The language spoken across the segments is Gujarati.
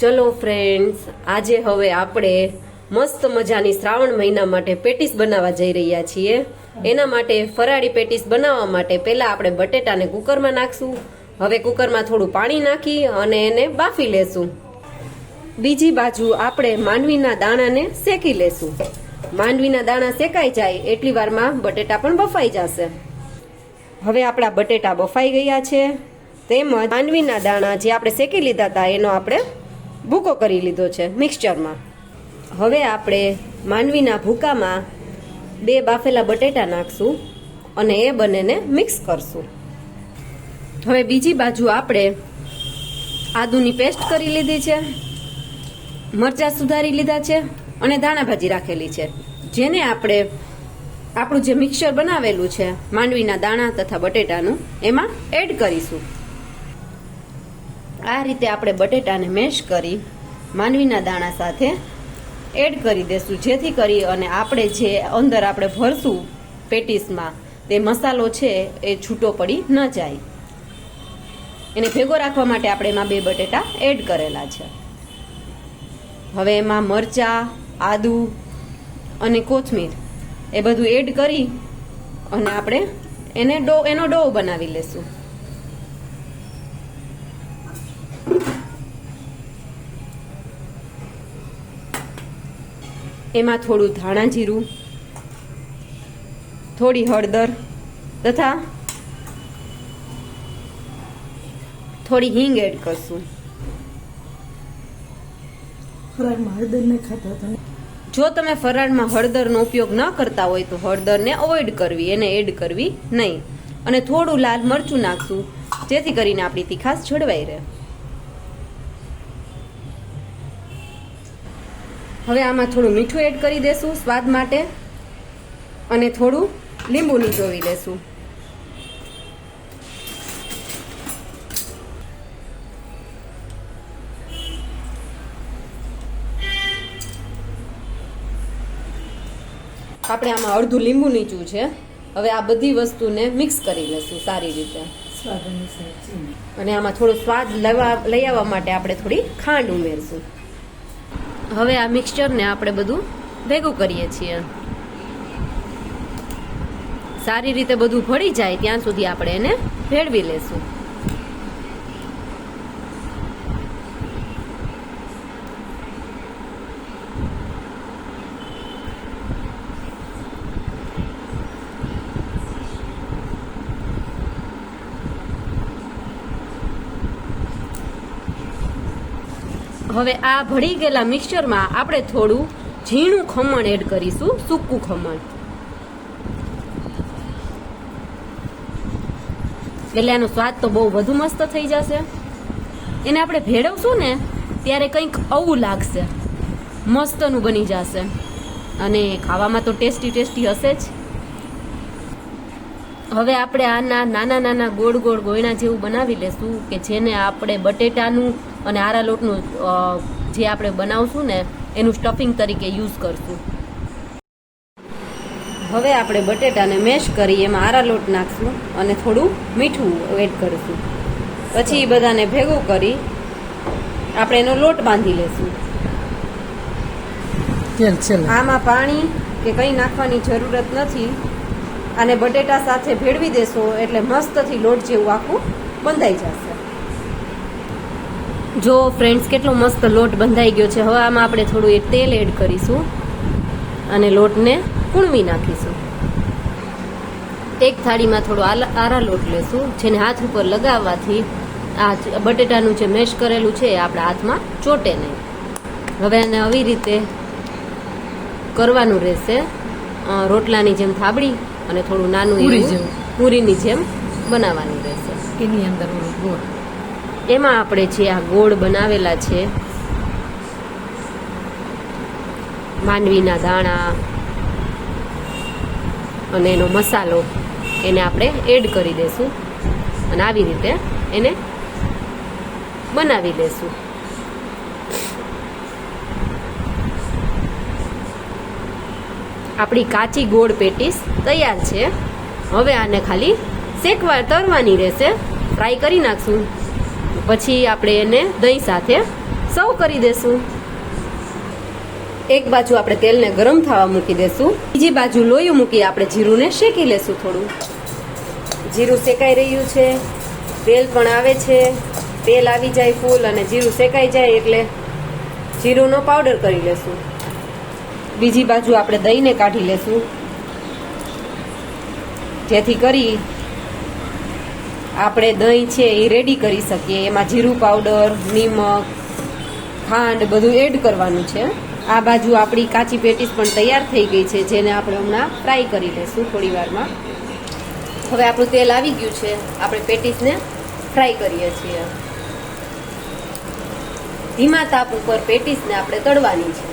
ચલો ફ્રેન્ડ્સ, આજે હવે આપણે મસ્ત મજાની શ્રાવણ મહિના માટે પેટીસ બનાવવા જઈ રહ્યા છીએ. એના માટે ફરાળી પેટીસ બનાવવા માટે પહેલા આપણે બટેટાને કુકરમાં નાખશું. હવે કુકરમાં થોડું પાણી નાખી અને એને બાફી લેશું. બીજી બાજુ આપણે માંડવીના દાણાને શેકી લેશું. માંડવીના દાણા શેકાઈ જાય એટલી વારમાં બટેટા પણ બફાઈ જશે. હવે આપણા બટેટા બફાઈ ગયા છે. તેમજ માંડવીના દાણા જે આપણે શેકી લીધા હતા એનો આપણે ભૂકો કરી લીધો છે મિક્સચરમાં. હવે આપણે માંડવીના ભૂકામાં 2 બાફેલા બટેટા નાખશું અને એ બંનેને મિક્સ કરશું. હવે બીજી બાજુ આપણે આદુની પેસ્ટ કરી લીધી છે, મરચાં સુધારી લીધા છે અને ધાણા ભાજી રાખેલી છે, જેને આપણે આપણું જે મિક્સચર બનાવેલું છે માંડવીના દાણા તથા બટેટાનું એમાં એડ કરીશું. આ રીતે આપણે બટેટાને મેશ કરી માંડવીના દાણા સાથે એડ કરી દેશું, જેથી કરી અને આપણે જે અંદર આપણે ભરશું પેટીસમાં તે મસાલો છે એ છૂટો પડી ન જાય. એને ભેગો રાખવા માટે આપણે એમાં 2 બટેટા એડ કરેલા છે. હવે એમાં મરચાં, આદુ અને કોથમીર એ બધું એડ કરી અને આપણે એનો ડો બનાવી લેશું. એમાં થોડું ધાણા જીરું, થોડી હળદર તથા થોડી હિંગ એડ કરશું. ફરાળમાં હળદર ન ખાતા હતા. જો તમે ફરાળમાં હળદરનો ઉપયોગ ન કરતા હોય તો હળદરને અવોઇડ કરવી, એને એડ કરવી નહીં. અને થોડું લાલ મરચું નાખશું, જેથી કરીને આપણી તીખાશ જળવાઈ રહે. હવે આમાં થોડું મીઠું એડ કરી દેશું સ્વાદ માટે અને થોડું લીંબુ નીચોવી લેશું. આપણે આમાં અડધું લીંબુ નીચું છે. હવે આ બધી વસ્તુને મિક્સ કરી લેશું સારી રીતે. અને આમાં થોડો સ્વાદ લઈ આવવા માટે આપણે થોડી ખાંડ ઉમેરશું. હવે આ મિક્સચરને આપણે બધું ભેગું કરીએ છીએ. સારી રીતે બધું ભળી જાય ત્યાં સુધી આપણે એને ભેળવી લેશું. હવે આ ભળી ગયેલા મિક્સચરમાં આપણે થોડું ઝીણું ખમણ એડ કરીશું, સૂકું ખમણ. એટલે એનો સ્વાદ તો બહુ વધુ મસ્ત થઈ જશે. એને આપણે ભેળવશું ને ત્યારે કંઈક આવું લાગશે, મસ્તનું બની જશે અને ખાવામાં તો ટેસ્ટી હશે જ. હવે આપણે આના નાના ગોળ ગોયણા જેવું બનાવી લેશું કે જેને આપણે બટેટાનું અને આરા લોટનું જે આપણે બનાવશું ને એનું સ્ટફિંગ તરીકે યુઝ કરશું. હવે આપણે બટેટાને મેશ કરી એમાં આરા લોટ નાખશું અને થોડું મીઠું એડ કરીશું. પછી બધાને ભેગું કરી આપણે એનો લોટ બાંધી લેશું. આમાં પાણી કે કંઈ નાખવાની જરૂરત નથી. અને બટેટા સાથે ભેળવી દેશો એટલે મસ્તથી લોટ જેવું આખું બંધાઈ જશે. જો ફ્રેન્ડ્સ, કેટલો મસ્ત લોટ બંધાઈ ગયો છે. હવે આમાં આપણે થોડું તેલ એડ કરીશું અને લોટને કૂણવી નાખીશું. એક થાળીમાં થોડો આરા લોટ લેશું, જેને હાથ ઉપર લગાવવાથી આ બટેટાનું જે મેશ કરેલું છે એ આપણા હાથમાં ચોટે નહીં. હવે એને આવી રીતે કરવાનું રહેશે, રોટલાની જેમ થાબડી અને થોડું નાનું એવું પૂરીની જેમ બનાવવાની રહેશે. એની અંદર ગોળ, એમાં આપણે જે આ ગોળ બનાવેલા છે માંડવીના દાણા અને એનો મસાલો એને આપણે એડ કરી દેશું અને આવી રીતે એને બનાવી લેશું. આપણી કાચી ગોળ પેટીસ તૈયાર છે. હવે આને ખાલી તરવાની રહેશે, ફ્રાય કરી નાખશું. પછી આપણે એને દહીં સાથે સર્વ કરી દેશું. એક બાજુ આપણે તેલને ગરમ થવા મૂકી દેશું. બીજી બાજુ લોયું મૂકી આપણે જીરુંને શેકી લેશું. થોડું જીરું શેકાઈ રહ્યું છે, તેલ પણ આવે છે. તેલ આવી જાય ફૂલ અને જીરું શેકાઈ જાય એટલે જીરુંનો પાવડર કરી લેશું. બીજી બાજુ આપણે દહીંને કાઢી લેશું, જેથી કરી આપણે દહીં છે એ રેડી કરી શકીએ. એમાં જીરું પાવડર, નિમક, ખાંડ બધું એડ કરવાનું છે. આ બાજુ આપણી કાચી પેટીસ પણ તૈયાર થઈ ગઈ છે, જેને આપણે હમણાં ફ્રાય કરી લેશું થોડી વારમાં. હવે આપણું તેલ આવી ગયું છે, આપણે પેટીસને ફ્રાય કરીએ છીએ. ધીમા તાપ ઉપર પેટીસને આપણે તળવાની છે.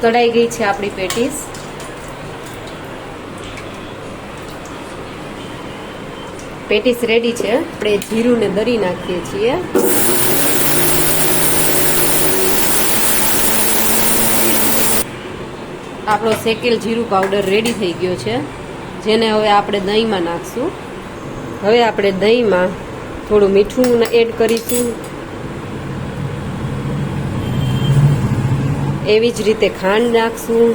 તળાઈ ગઈ છે આપણી પેટીસ. પેટીસ રેડી છે. આપણે જીરુંને દરી નાખીએ છીએ. આપણો શેકેલ જીરું પાવડર રેડી થઈ ગયો છે, જેને હવે આપણે દહીંમાં નાખશું. હવે આપણે દહીંમાં થોડું મીઠું એડ કરીશું. એવી જ રીતે ખાંડ નાખશું.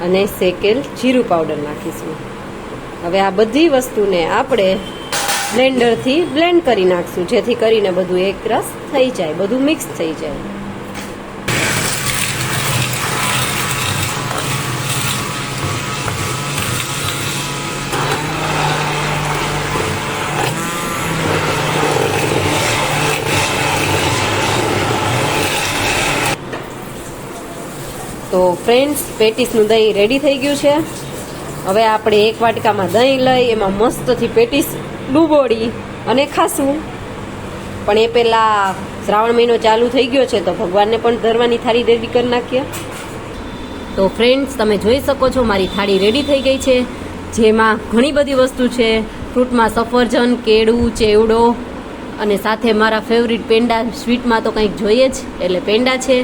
અને શેકેલ જીરું પાવડર નાખીશું. હવે આ બધી વસ્તુને આપણે બ્લેન્ડરથી બ્લેન્ડ કરી નાખશું, જેથી કરીને બધું એક રસ થઈ જાય, બધું મિક્સ થઈ જાય. તો ફ્રેન્ડ્સ, પેટીસનું દહીં રેડી થઈ ગયું છે. હવે આપણે એક વાટકામાં દહીં લઈ એમાં મસ્તથી પેટીસ ડૂબોળી અને ખાશું. પણ એ પહેલાં શ્રાવણ મહિનો ચાલુ થઈ ગયો છે, તો ભગવાનને પણ ધરવાની થાળી રેડી કરી નાખીએ. તો ફ્રેન્ડ્સ, તમે જોઈ શકો છો મારી થાળી રેડી થઈ ગઈ છે, જેમાં ઘણી બધી વસ્તુ છે. ફ્રૂટમાં સફરજન, કેળું, ચેવડો અને સાથે મારા ફેવરિટ પેંડા. સ્વીટમાં તો કંઈક જોઈએ જ, એટલે પેંડા છે,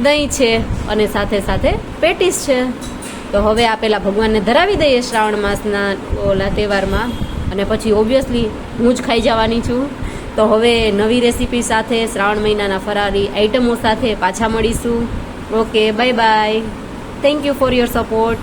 દહીં છે અને સાથે સાથે પેટીસ છે. તો હવે આ પહેલાં ભગવાનને ધરાવી દઈએ શ્રાવણ માસના ઓલા તહેવારમાં, અને પછી ઓબ્વિયસલી હું જ ખાઈ જવાની છું. તો હવે નવી રેસીપી સાથે, શ્રાવણ મહિનાના ફરારી આઈટમો સાથે પાછા મળીશું. Okay, bye bye. Thank you for your support.